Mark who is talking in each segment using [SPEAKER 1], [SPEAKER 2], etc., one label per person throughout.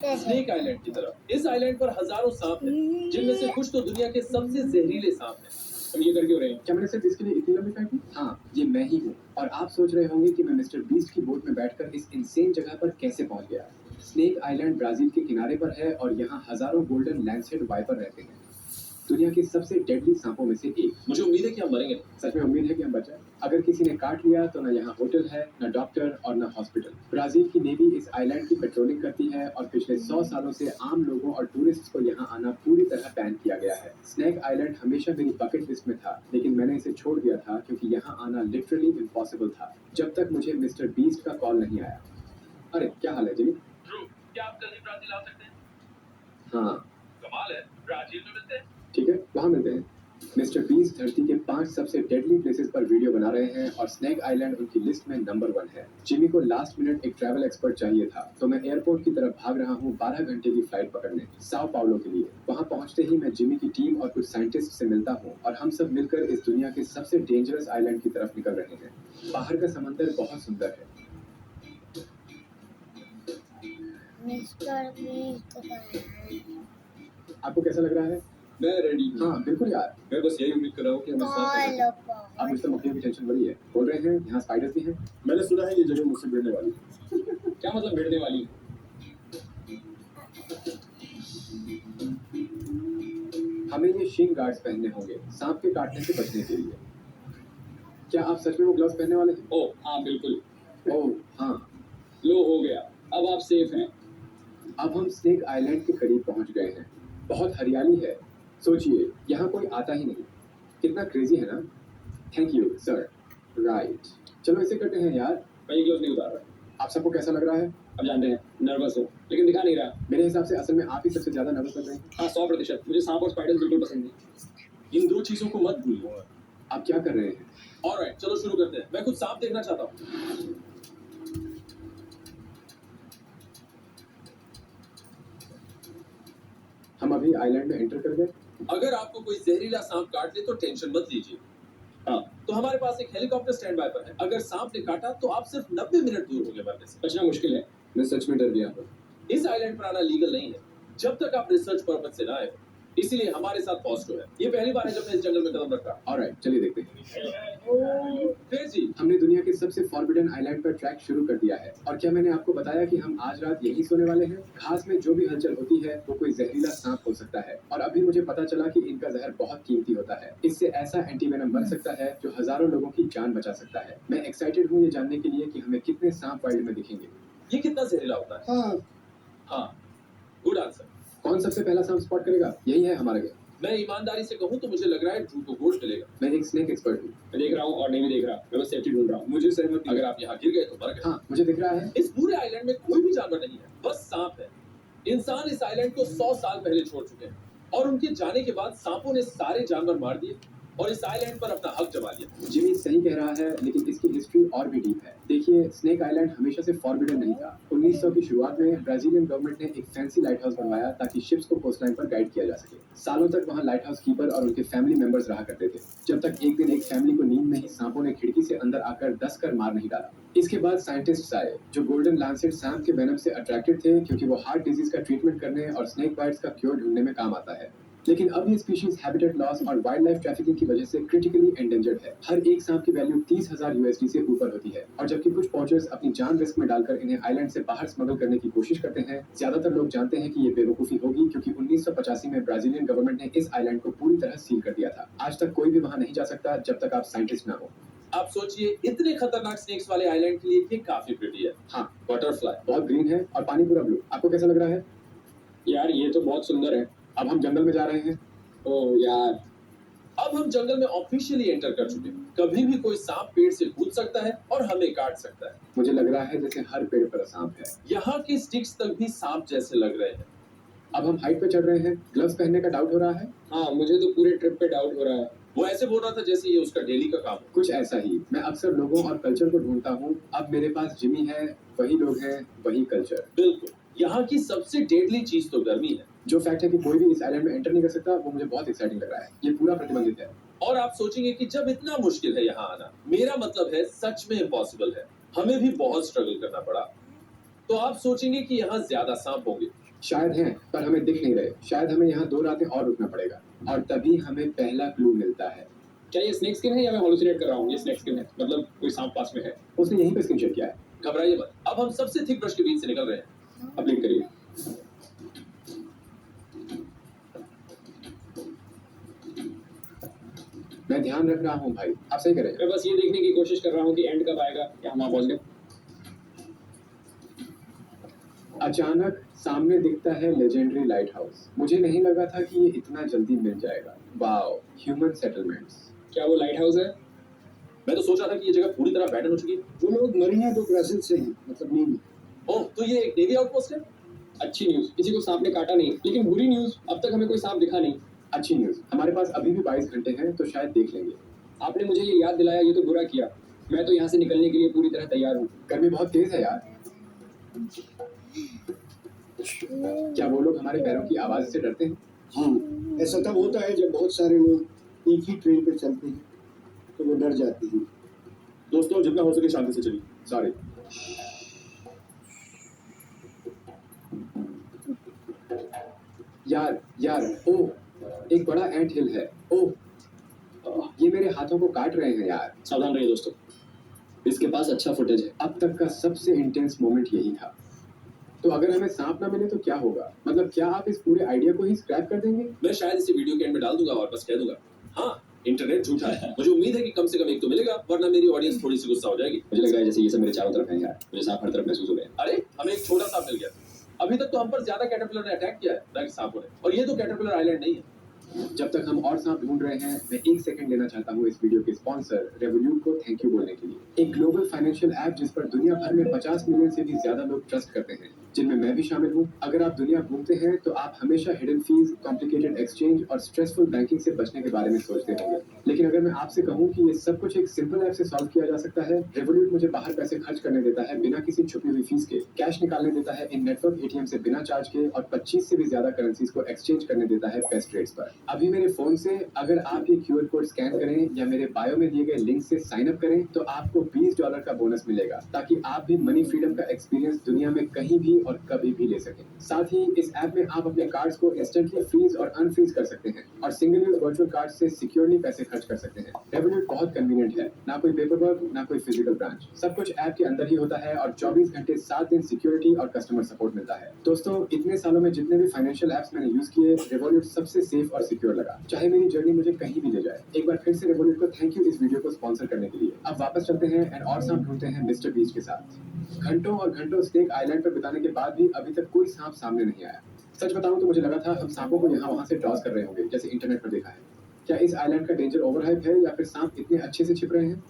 [SPEAKER 1] Snake island की तरफ। इस आइलैंड पर हजारों सांप हैं, जिनमें से कुछ तो दुनिया के सबसे जहरीले सांप हैं। हम ये कर क्यों रहे हैं?
[SPEAKER 2] क्या मैंने सिर्फ इसके लिए इतनी लंबी फ्लाइट की? हाँ, ये मैं ही हूँ। और आप सोच रहे होंगे कि मैं मिस्टर बीस्ट की बोट में बैठकर इस इंसेन जगह पर कैसे पहुंच गया। स्नेक आइलैंड ब्राजील के किनारे पर है और यहाँ हजारों गोल्डन लैंडसेड वाइपर रहते हैं, दुनिया के सबसे डेडली सांपों में से एक।
[SPEAKER 1] मुझे उम्मीद है कि हम मरेंगे।
[SPEAKER 2] सच में उम्मीद है कि हम बच जाएं। अगर किसी ने काट लिया तो न यहाँ होटल है, न डॉक्टर और न हॉस्पिटल। ब्राजील की नेवी इस आइलैंड की पेट्रोलिंग करती है और पिछले 100 सालों से आम लोगों और टूरिस्ट को यहाँ आना पूरी तरह बैन किया गया है। स्नेक आइलैंड हमेशा मेरी बकेट लिस्ट में था, लेकिन मैंने इसे छोड़ दिया था क्योंकि यहाँ आना लिटरली इम्पॉसिबल था, जब तक मुझे मिस्टर बीस्ट का कॉल नहीं आया। अरे क्या हाल है जिमी?
[SPEAKER 1] ध्रुव, क्या आप जल्दी ब्राजील आ सकते हैं?
[SPEAKER 2] हाँ
[SPEAKER 1] कमाल है, ब्राजील में मिलते हैं।
[SPEAKER 2] ठीक है, वहाँ मिलते हैं। मिस्टर बीस्ट धरती के 5 सबसे डेडली प्लेसेस पर वीडियो बना रहे हैं और स्नेक आइलैंड उनकी लिस्ट में नंबर 1 है। जिमी को लास्ट मिनट एक ट्रैवल एक्सपर्ट चाहिए था, तो मैं एयरपोर्ट की तरफ भाग रहा हूँ 12 घंटे की फ्लाइट पकड़ने साओ पाउलो के लिए। वहाँ पहुँचते ही मैं जिमी की टीम और कुछ साइंटिस्ट से मिलता हूँ और हम सब मिलकर इस दुनिया के सबसे डेंजरस आइलैंड की तरफ निकल रहे हैं। बाहर का समंदर बहुत सुंदर है।
[SPEAKER 3] मिस्टर बीस्ट का है।
[SPEAKER 2] आपको कैसा लग रहा है?
[SPEAKER 1] मैं रेडी हूँ।
[SPEAKER 2] हाँ बिल्कुल यार।
[SPEAKER 1] मैं बस यही उम्मीद कर रहा हूँ कि हमें साथ रहना चाहिए।
[SPEAKER 2] आप मुझसे मुखिया की टेंशन बड़ी है। बोल रहे हैं यहाँ स्पाइडर्स भी हैं।
[SPEAKER 1] मैंने सुना है ये जगह मुझसे भिड़ने वाली है। क्या मतलब भिड़ने वाली है?
[SPEAKER 2] हमें ये शिन गार्ड्स पहनने होंगे सांप के काटने से बचने के लिए। क्या आप सच में वो ग्लव्स पहनने वाले हैं?
[SPEAKER 1] ओह हाँ बिल्कुल।
[SPEAKER 2] ओह हाँ।
[SPEAKER 1] लो हो गया, अब आप सेफ हैं।
[SPEAKER 2] अब हम स्नेक आइलैंड के करीब पहुंच गए हैं। बहुत हरियाली है, सोचिए यहाँ कोई आता ही नहीं। कितना क्रेजी है ना। Thank you sir. राइट, चलो इसे करते हैं यार।
[SPEAKER 1] मैं ये ग्लव्स नहीं उतार रहा।
[SPEAKER 2] आप सबको कैसा लग रहा है?
[SPEAKER 1] अब जानते हैं, नर्वस हो लेकिन दिखा नहीं रहा।
[SPEAKER 2] मेरे हिसाब से असल में आप ही सबसे ज्यादा नर्वस लग रहे हैं।
[SPEAKER 1] हाँ 100%। मुझे सांप और स्पाइडर्स बिल्कुल पसंद नहीं। इन दो चीजों को मत भूलिए।
[SPEAKER 2] आप क्या कर रहे हैं?
[SPEAKER 1] ऑलराइट, चलो शुरू करते हैं। मैं कुछ सांप देखना चाहता हूँ।
[SPEAKER 2] हम अभी आइलैंड में एंटर कर गए।
[SPEAKER 1] अगर आपको कोई जहरीला सांप काट ले तो टेंशन मत लीजिए। हाँ, तो हमारे पास एक हेलीकॉप्टर स्टैंड बाय पर है। अगर सांप ने काटा तो आप सिर्फ 90 मिनट दूर होंगे मरने से। बचना मुश्किल है।
[SPEAKER 2] मैं सच में डर गया हूँ।
[SPEAKER 1] इस आइलैंड पर आना लीगल नहीं है जब तक आप रिसर्च पर्पस से ना आए, इसीलिए हमारे साथ पॉजिटिव है। ये पहली बार है जब मैं इस जंगल में कदम रख रहा हूँ।
[SPEAKER 2] ऑलराइट, चलिए देखते हैं।
[SPEAKER 1] फिर जी,
[SPEAKER 2] हमने दुनिया के सबसे फॉरबिडन आइलैंड पर ट्रैक शुरू कर दिया है। और क्या मैंने आपको बताया कि हम आज रात यहीं सोने वाले हैं? घास में जो भी हलचल होती है वो कोई जहरीला सांप हो सकता है। और अभी मुझे पता चला कि इनका जहर बहुत कीमती होता है। इससे ऐसा एंटीवेनम बन सकता है जो हजारों लोगों की जान बचा सकता है। मैं एक्साइटेड हूँ ये जानने के लिए कि हमें कितने सांप वाइल्ड में दिखेंगे।
[SPEAKER 1] ये कितना जहरीला होता है? हाँ, गुड आंसर।
[SPEAKER 2] कौन सबसे पहला सांप स्पॉट करेगा? यही है हमारा गेम।
[SPEAKER 1] मैं ईमानदारी से कहूँ तो मुझे लग रहा है ड्रू को गोल्ड मिलेगा।
[SPEAKER 2] मैं एक स्नेक एक्सपर्ट हूँ।
[SPEAKER 1] मैं देख रहा हूँ और नहीं भी देख रहा, मैं बस सेफ्टी ढूंढ रहा हूँ। मुझे सहमति। अगर आप यहाँ गिर गए तो मर गए।
[SPEAKER 2] हाँ मुझे दिख रहा है।
[SPEAKER 1] इस पूरे आइलैंड में कोई भी जानवर नहीं है, बस सांप है। इंसान इस आइलैंड को 100 साल पहले छोड़ चुके हैं और उनके जाने के बाद सांपों ने सारे जानवर मार दिए और इस आइलैंड पर अपना हक जमा लिया।
[SPEAKER 2] जिमी सही कह रहा है, लेकिन इसकी हिस्ट्री और भी डीप है। देखिए, स्नेक आइलैंड हमेशा से फॉरबिडन नहीं था। 1900 की शुरुआत में ब्राजीलियन गवर्नमेंट ने एक फैंसी लाइट हाउस बनवाया ताकि शिप्स को कोस्टलाइन पर गाइड किया जा सके। सालों तक वहाँ लाइट हाउस कीपर और उनके फैमिली मेंबर्स रहा करते थे, जब तक एक दिन एक फैमिली को नींद में ही सांपों ने खिड़की से अंदर आकर डस कर मार नहीं डाला। इसके बाद साइंटिस्ट्स आए जो गोल्डन लैंसेट सांप के वेनम से अट्रैक्टेड थे, क्योंकि वो हार्ट डिजीज का ट्रीटमेंट करने और स्नेक बाइट्स का क्योर ढूंढने में काम आता है। लेकिन अब ये स्पीशीज हैबिटेट लॉस और वाइल्ड लाइफ ट्रैफिकिंग की वजह से क्रिटिकली एंडेंजर्ड है। हर एक सांप की वैल्यू 30,000 USD से ऊपर होती है। और जबकि कुछ पॉचर्स अपनी जान रिस्क में डालकर इन्हें आइलैंड से बाहर स्मगल करने की कोशिश करते हैं, ज्यादातर लोग जानते हैं कि ये बेवकूफी होगी, क्योंकि 1985 में ब्राजीलियन गवर्नमेंट ने इस आइलैंड को पूरी तरह सील कर दिया था। आज तक कोई भी वहाँ नहीं जा सकता जब तक आप साइंटिस्ट ना हो।
[SPEAKER 1] आप सोचिए, इतने खतरनाक स्नेक्स वाले आइलैंड के लिए ये काफी प्रिटी है।
[SPEAKER 2] हाँ,
[SPEAKER 1] बटरफ्लाई
[SPEAKER 2] बहुत ग्रीन है और पानी पूरा ब्लू। आपको कैसा लग रहा है?
[SPEAKER 1] यार ये तो बहुत सुंदर है।
[SPEAKER 2] अब हम जंगल में जा रहे हैं।
[SPEAKER 1] ओह यार, अब हम जंगल में ऑफिशियली एंटर कर चुके हैं। कभी भी कोई सांप पेड़ से कूद सकता है और हमें काट सकता है।
[SPEAKER 2] मुझे लग रहा है जैसे हर पेड़ पर सांप है।
[SPEAKER 1] यहाँ के स्टिक्स तक भी सांप जैसे लग रहे हैं।
[SPEAKER 2] अब हम हाइट पे चढ़ रहे हैं। ग्लव्स पहनने का डाउट हो रहा है?
[SPEAKER 1] हाँ, मुझे तो पूरे ट्रिप पे डाउट हो रहा है। वो ऐसे बोल रहा था जैसे ये उसका डेली का काम हो।
[SPEAKER 2] कुछ ऐसा ही। मैं अक्सर लोगों और कल्चर को ढूंढता हूँ। अब मेरे पास जिमी है, वही लोग हैं, वही कल्चर।
[SPEAKER 1] बिल्कुल, यहाँ की सबसे डेडली चीज तो गर्मी है।
[SPEAKER 2] जो फैक्ट है कि कोई भी इस आइलैंड में एंटर नहीं कर सकता, वो मुझे बहुत एक्साइटिंग लग रहा है। ये पूरा प्रतिबंधित है।
[SPEAKER 1] और आप सोचेंगे कि जब इतना मुश्किल है यहाँ आना, मेरा मतलब है सच में इम्पॉसिबल है। हमें भी बहुत स्ट्रगल करना पड़ा। तो आप सोचेंगे कि यहाँ ज्यादा सांप होंगे,
[SPEAKER 2] शायद हैं, पर हमें दिख नहीं रहे। शायद हमें यहाँ 2 रातें और रुकना पड़ेगा और तभी हमें पहला क्लू मिलता है।
[SPEAKER 4] क्या ये स्नेक स्किन है या मैं हॉलुसिनेट कर रहा हूँ? ये स्नेक स्किन है, मतलब कोई सांप पास में है।
[SPEAKER 2] उसने यहीं पे स्क्रीनशॉट किया है।
[SPEAKER 1] घबराइए मत, अब हम सबसे थिक ब्रश के बीच से निकल रहे हैं।
[SPEAKER 4] अब लीड करिए।
[SPEAKER 2] मैं ध्यान रख रहा हूँ भाई, आप सही करें।
[SPEAKER 4] मैं बस ये देखने की कोशिश कर रहा हूँ कि एंड कब आएगा या हम वहाँ पहुँच गए।
[SPEAKER 2] अचानक सामने दिखता है लेजेंडरी लाइट हाउस। मुझे नहीं लगा था कि ये इतना जल्दी मिल जाएगा। Wow, human settlements.
[SPEAKER 4] क्या वो लाइट हाउस है?
[SPEAKER 1] मैं तो सोच रहा था कि ये जगह पूरी तरह बैटन हो चुकी है।
[SPEAKER 5] जो लोग मरे हैं तो ब्राजील से हैं, मतलब नहीं।
[SPEAKER 1] ओह, तो ये एक नेवी आउटपोस्ट है।
[SPEAKER 4] अच्छी न्यूज़, किसी को सांप ने काटा नहीं, लेकिन बुरी न्यूज़, अब तक हमें कोई सांप दिखा नहीं।
[SPEAKER 2] अच्छी न्यूज़, हमारे पास अभी भी 22 घंटे हैं, तो शायद देख लेंगे।
[SPEAKER 4] आपने मुझे ये याद दिलाया, ये तो बुरा किया। मैं तो यहाँ से निकलने के लिए पूरी तरह तैयार हूँ।
[SPEAKER 2] गर्मी बहुत तेज है यार। क्या वो लोग हमारे पैरों की आवाज से डरते हैं?
[SPEAKER 5] हाँ, ऐसा तब होता है जब बहुत सारे लोग एक ही ट्रेन पर चलते हैं तो वो डर जाते हैं।
[SPEAKER 1] दोस्तों, जितना हो सके शांति से चलिए।
[SPEAKER 2] सॉरी। यार, ओह, एक बड़ा एंट हिल है। ओह, ये मेरे हाथों को काट रहे हैं यार।
[SPEAKER 4] सावधान रहिए दोस्तों, इसके पास अच्छा फुटेज है।
[SPEAKER 2] अब तक का सबसे इंटेंस मोमेंट यही था। तो अगर हमें सांप ना मिले तो क्या होगा? मतलब क्या आप इस पूरे आइडिया को ही स्क्रैप कर देंगे?
[SPEAKER 1] मैं शायद इसे वीडियो के एंड में डाल दूंगा और बस कह दूंगा, हाँ, इंटरनेट झूठा है। मुझे उम्मीद है कि कम से कम एक तो मिलेगा, वरना मेरी ऑडियंस थोड़ी सी गुस्सा हो जाएगी।
[SPEAKER 4] मुझे लग रहा है जैसे ये सब मेरे चारों तरफ है यार, मुझे सांप हर तरफ महसूस हो रहे हैं।
[SPEAKER 1] अरे, हमें एक छोटा सांप मिल गया। अभी तक तो हम पर ज्यादा कैटरपिलर ने अटैक किया है ना कि सांपों ने। और ये तो कैटरपिलर आइलैंड नहीं है।
[SPEAKER 2] जब तक हम और सांप ढूंढ रहे हैं, मैं 1 सेकंड लेना चाहता हूँ इस वीडियो के स्पॉन्सर रेवोल्यूट को थैंक यू बोलने के लिए। एक ग्लोबल फाइनेंशियल ऐप जिस पर दुनिया भर में 50 मिलियन से भी ज्यादा लोग ट्रस्ट करते हैं, जिनमें मैं भी शामिल हूँ। अगर आप दुनिया घूमते हैं तो आप हमेशा हिडन फीस, कॉम्प्लिकेटेड एक्सचेंज और स्ट्रेसफुल बैंकिंग से बचने के बारे में सोचते होंगे। लेकिन अगर मैं आपसे कहूँ कि ये सब कुछ एक सिंपल ऐप से सॉल्व किया जा सकता है। रेवोल्यूट मुझे बाहर पैसे खर्च करने देता है बिना किसी छुपी हुई फीस के, कैश निकालने देता है इन नेटवर्क एटीएम से बिना चार्ज के, और 25 से भी ज्यादा करेंसीज को एक्सचेंज करने देता है बेस्ट रेट्स पर। अभी मेरे फोन से अगर आप ये क्यूआर कोड स्कैन करें या मेरे बायो में दिए गए लिंक से साइन अप करें तो आपको $20 का बोनस मिलेगा, ताकि आप भी मनी फ्रीडम का एक्सपीरियंस दुनिया में कहीं भी और कभी भी ले सकें। साथ ही इस ऐप में आप अपने कार्ड्स को इंस्टेंटली फ्रीज और अनफ्रीज कर सकते हैं और सिंगल यूज वर्चुअल कार्ड से सिक्योरली पैसे खर्च कर सकते हैं। रेवोल्यूट बहुत कन्वीनियंट है, ना कोई पेपर वर्क, ना कोई फिजिकल ब्रांच, सब कुछ ऐप के अंदर ही होता है और 24 घंटे 7 दिन सिक्योरिटी और कस्टमर सपोर्ट मिलता है। दोस्तों, इतने सालों में जितने भी फाइनेंशियल ऐप्स मैंने यूज किए, रेवोल्यूट सबसे सेफ और सिक्योर लगा, चाहे मेरी जर्नी मुझे कहीं भी ले जाए। एक बार फिर से रेवोल्यूट को थैंक यू इस वीडियो को स्पॉन्सर करने के लिए। अब वापस चलते हैं एंड और सांप ढूंढते हैं मिस्टर बीस्ट के साथ। घंटों और घंटों स्नेक आइलैंड पर बिताने के बाद भी अभी तक कोई सांप सामने नहीं आया। सच बताऊं तो मुझे लगा था हम सांपों को यहाँ वहाँ से टॉस कर रहे होंगे, जैसे इंटरनेट पर देखा है। क्या इस आइलैंड का डेंजर ओवरहाइप है या फिर सांप इतने अच्छे से छिप रहे हैं?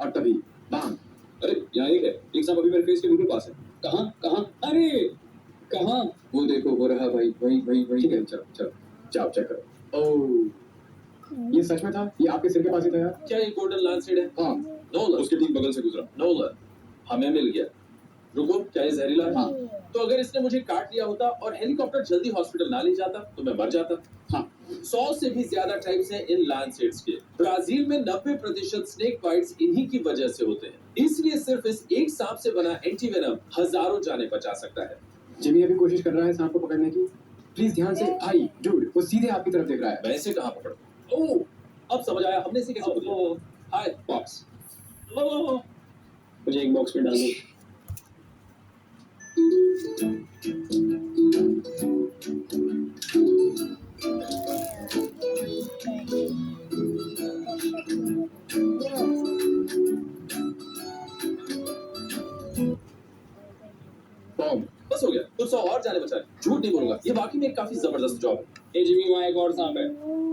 [SPEAKER 2] और तभी बाम!
[SPEAKER 4] अरे यहाँ एक है, एक सांप अभी मेरे फेस के बिल्कुल पास है। कहाँ कहाँ? अरे कहाँ? वो देखो, हो रहा भाई, वही।
[SPEAKER 2] ठीक है, चलो चलो जाओ चेक करो। ओह, ये सच में था? ये आपके सिर के पास ही था यार?
[SPEAKER 1] क्या ये गोल्डन लैंडस्केप है?
[SPEAKER 2] हाँ।
[SPEAKER 1] नोलन,
[SPEAKER 4] उसके ठीक बगल से गुजरा।
[SPEAKER 1] नोलन, हमें मिल गया। रुको, क्या ये जहरीला है?
[SPEAKER 3] हाँ।
[SPEAKER 1] तो अगर इसने मुझे काट लिया होता और हेलीकॉप्टर जल्दी हॉस्पिटल ना ले जाता तो मैं मर जाता।
[SPEAKER 2] हाँ।
[SPEAKER 1] 100 से भी ज्यादा टाइप्स हैं इन लैंडसेट्स के। ब्राजील में 90% स्नेक बाइट्स इन्हीं की वजह से होते हैं। इसलिए सिर्फ इस एक सांप से बना एंटीवेनम हजारों जानें बचा सकता है।
[SPEAKER 2] जिमी अभी कोशिश कर रहा है सांप को पकड़ने की। प्लीज ध्यान से भाई, डूड, वो सीधे आपकी तरफ देख रहा है।
[SPEAKER 1] मैं इसे कहाँ पकड़ूं? ओह, अब समझ आया हमने इसे कैसे पकड़ा। हाय बॉक्स।
[SPEAKER 4] मुझे एक बॉक्स में डाल दो।
[SPEAKER 2] बॉम्ब!
[SPEAKER 1] बस हो गया, कुछ 100 और जाने बचा है। झूठ नहीं बोलूंगा, ये वाकई में एक काफी जबरदस्त जॉब है।
[SPEAKER 4] ए जिमी, वहाँ एक और सांप है।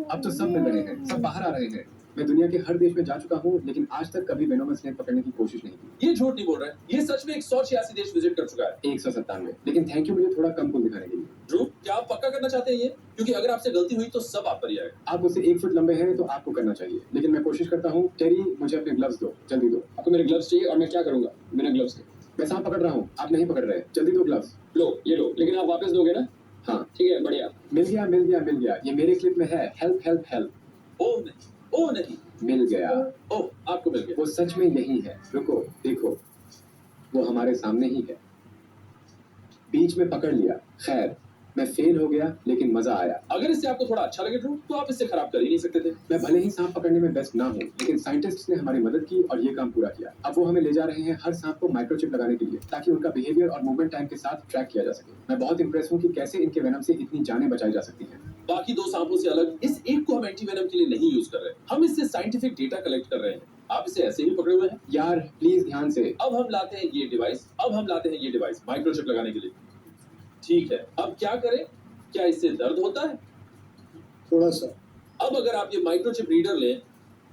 [SPEAKER 2] अब तो सब मिल रहे हैं, सब बाहर आ रहे हैं। मैं दुनिया के हर देश में जा चुका हूँ, लेकिन आज तक कभी वेनोमस स्नेक पकड़ने की कोशिश नहीं की।
[SPEAKER 1] ये झूठ नहीं बोल रहा है, ये सच में 186 देश विजिट कर चुका है।
[SPEAKER 2] 197, लेकिन थैंक यू मुझे थोड़ा कम कूल दिखाने के लिए।
[SPEAKER 1] ड्रू, क्या आप पक्का करना चाहते हैं ये? क्योंकि अगर आपसे गलती हुई तो सब आप पर ही आएगा।
[SPEAKER 2] आप मुझसे 1 फुट लंबे हैं तो आपको करना चाहिए, लेकिन मैं कोशिश करता हूँ। टेरी, मुझे अपने ग्लव्स दो, जल्दी दो।
[SPEAKER 4] आपको मेरे ग्लव्स चाहिए और मैं क्या करूंगा बिना ग्लव्स के?
[SPEAKER 2] मैं सांप पकड़ रहा हूँ, आप नहीं पकड़ रहे, जल्दी दो ग्लव्स।
[SPEAKER 4] लो, ये लो, लेकिन आप वापस दोगे ना?
[SPEAKER 2] हाँ।
[SPEAKER 4] ठीक है, बढ़िया।
[SPEAKER 2] मिल गया, ये मेरे क्लिप में है। Help help help.
[SPEAKER 1] ओह नहीं, ओह नहीं,
[SPEAKER 2] मिल गया।
[SPEAKER 1] ओह आपको मिल गया।
[SPEAKER 2] वो सच में यही है। रुको, देखो, वो हमारे सामने ही है। बीच में पकड़ लिया। खैर, मैं फेल हो गया लेकिन मजा आया।
[SPEAKER 1] अगर इससे आपको थोड़ा अच्छा लगे ड्रू, तो आप इससे खराब कर ही नहीं सकते थे।
[SPEAKER 2] मैं भले ही सांप पकड़ने में बेस्ट ना हूँ, लेकिन साइंटिस्ट्स ने हमारी मदद की और ये काम पूरा किया। अब वो हमें ले जा रहे हैं हर सांप को माइक्रोचिप लगाने के लिए, ताकि उनका बिहेवियर और मूवमेंट टाइम के साथ ट्रैक किया जा सके। मैं बहुत इंप्रेस हूँ कि कैसे इनके वेनम से इतनी जानें बचाई जा सकती हैं।
[SPEAKER 1] बाकी 2 सांपों से अलग इस एक को हम एंटीवेनम के लिए नहीं यूज कर रहे। हम इससे साइंटिफिक डेटा कलेक्ट कर रहे हैं। आप इसे ऐसे ही पकड़े हुए हैं।
[SPEAKER 2] यार प्लीज ध्यान से।
[SPEAKER 1] अब हम लाते हैं ये डिवाइस माइक्रोचिप लगाने के लिए। ठीक है, अब क्या करें? क्या इससे दर्द होता है?
[SPEAKER 5] थोड़ा सा।
[SPEAKER 1] अब अगर आप ये माइक्रोचिप रीडर लें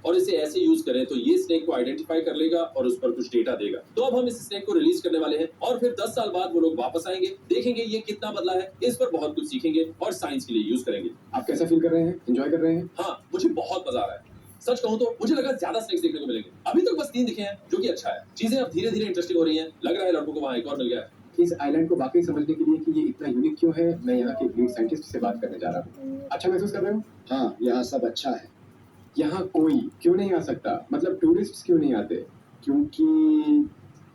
[SPEAKER 1] और इसे ऐसे यूज करें तो ये स्नेक को आइडेंटिफाई कर लेगा और उस पर कुछ डेटा देगा। तो अब हम इस स्नेक को रिलीज करने वाले हैं और फिर 10 साल बाद वो लोग वापस आएंगे, देखेंगे ये कितना बदला है, इस पर बहुत कुछ सीखेंगे और साइंस के लिए यूज करेंगे।
[SPEAKER 2] आप कैसा फील कर रहे हैं? एंजॉय कर रहे हैं?
[SPEAKER 1] हाँ, मुझे बहुत मजा आ रहा है। सच कहूं तो मुझे लगा ज्यादा स्नेक्स देखने को मिलेंगे। अभी तक बस 3 दिखे हैं, जो कि अच्छा है। चीजें अब धीरे धीरे इंटरेस्टिंग हो रही हैं। लग रहा है लड़कों को वहाँ एक और मिल गया है।
[SPEAKER 2] इस आइलैंड को वाकई समझने के लिए कि ये इतना यूनिक क्यों है, मैं यहाँ के लीड साइंटिस्ट से बात करने जा रहा हूँ। अच्छा महसूस कर रहे हो?
[SPEAKER 5] हाँ, यहाँ सब अच्छा है।
[SPEAKER 2] यहाँ कोई क्यों नहीं आ सकता? मतलब टूरिस्ट क्यों नहीं आते?
[SPEAKER 5] क्योंकि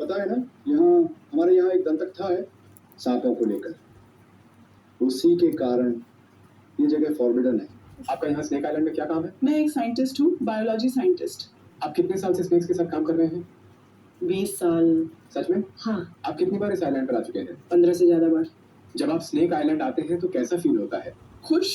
[SPEAKER 5] पता है ना, यहाँ हमारे यहाँ एक दंतकथा है सांपों को लेकर। उसी के कारण ये जगह फॉरबिडन है।
[SPEAKER 2] आपका यहाँ स्नेक आइलैंड में क्या काम है?
[SPEAKER 6] मैं एक साइंटिस्ट हूँ, बायोलॉजी साइंटिस्ट।
[SPEAKER 2] आप कितने साल से स्नेक्स के साथ काम कर रहे हैं?
[SPEAKER 6] 20 साल।
[SPEAKER 2] सच में?
[SPEAKER 6] हाँ,
[SPEAKER 2] आप कितनी बार इस आइलैंड पर आ चुके हैं?
[SPEAKER 6] 15 से ज्यादा बार।
[SPEAKER 2] जब आप स्नेक आइलैंड आते हैं तो कैसा फील होता है?
[SPEAKER 6] खुश